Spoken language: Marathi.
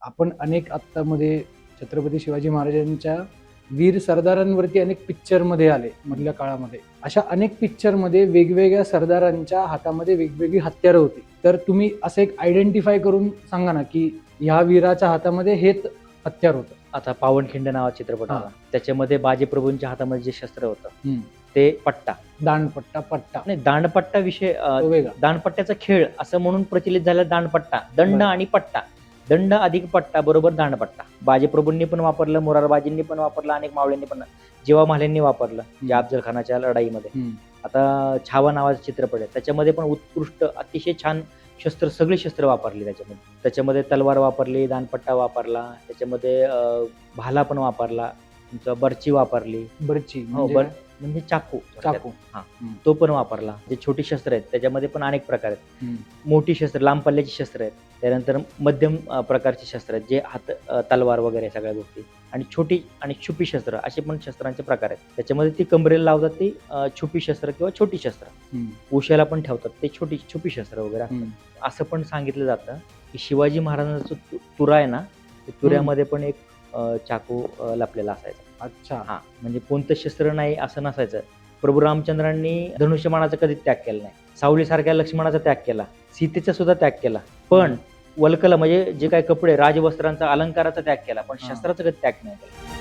आपण अनेक आत्तामध्ये छत्रपती शिवाजी महाराजांच्या वीर सरदारांवरती अनेक पिक्चरमध्ये आले मधल्या काळामध्ये. अशा अनेक पिक्चरमध्ये वेगवेगळ्या सरदारांच्या हातामध्ये वेगवेगळी हत्यारं होती. तर तुम्ही असं एक आयडेंटिफाय करून सांगा ना की ह्या वीराच्या हातामध्ये हेच हत्यार होतं. आता पावनखिंड नावा चित्रपट आला, त्याच्यामध्ये बाजीप्रभूंच्या हातामध्ये जे शस्त्र होतं हम्म. ते पट्टा. दांडपट्टा, पट्टा नाही, दांडपट्टा विषय तो वेगळा. दांडपट्ट्याचा खेळ असं म्हणून प्रचलित झाला दांडपट्टा. दंड बरं. आणि पट्टा, दंड अधिक पट्टा बरोबर दांडपट्टा. बाजीप्रभूंनी पण वापरलं, मोरारबाजींनी पण वापरलं, अनेक मावळ्यांनी पण, जेवा महाल्यांनी वापरलं या अफजल खानाच्या लढाईमध्ये. हम्म. आता छावा नावाचा चित्रपट आहे, त्याच्यामध्ये पण उत्कृष्ट अतिशय छान शस्त्र, सगळी शस्त्र वापरली त्याच्यामध्ये तलवार वापरली, दांडपट्टा वापरला, त्याच्यामध्ये भाला पण वापरला, तुमचा बर्ची वापरली. बर्ची हो, म्हणजे चाकू. चाकू. हा, तो पण वापरला. जे छोटी शस्त्र आहेत त्याच्यामध्ये पण अनेक प्रकार आहेत. हम्म. मोठी शस्त्र, लांब पल्ल्याची शस्त्र आहेत, त्यानंतर मध्यम प्रकारची शस्त्र आहेत, जे हात तलवार वगैरे सगळ्या गोष्टी, आणि छोटी आणि छुपी शस्त्र, असे पण शस्त्रांचे प्रकार आहेत. त्याच्यामध्ये ती कमरेला लावतात ती छुपी शस्त्र किंवा छोटी शस्त्र. हम्म. उशाला पण ठेवतात ते छुपी शस्त्र वगैरे असतात. हम्म. असं पण सांगितलं जातं की शिवाजी महाराजांचा जो तुरा आहे ना, त्या तुऱ्यामध्ये पण एक चाकू लपलेला असायचा. अच्छा. हा, म्हणजे कोणतं शस्त्र नाही असं नसायचं. प्रभू रामचंद्रांनी धनुष्यमानाचा कधीच त्याग केला नाही, सावलीसारख्या लक्ष्मणाचा त्याग केला, सीतेचा सुद्धा त्याग केला, पण वल्कल म्हणजे जे काही कपडे राजवस्त्रांचा अलंकाराचा त्याग केला, पण शस्त्राचा कधी त्याग नाही केला.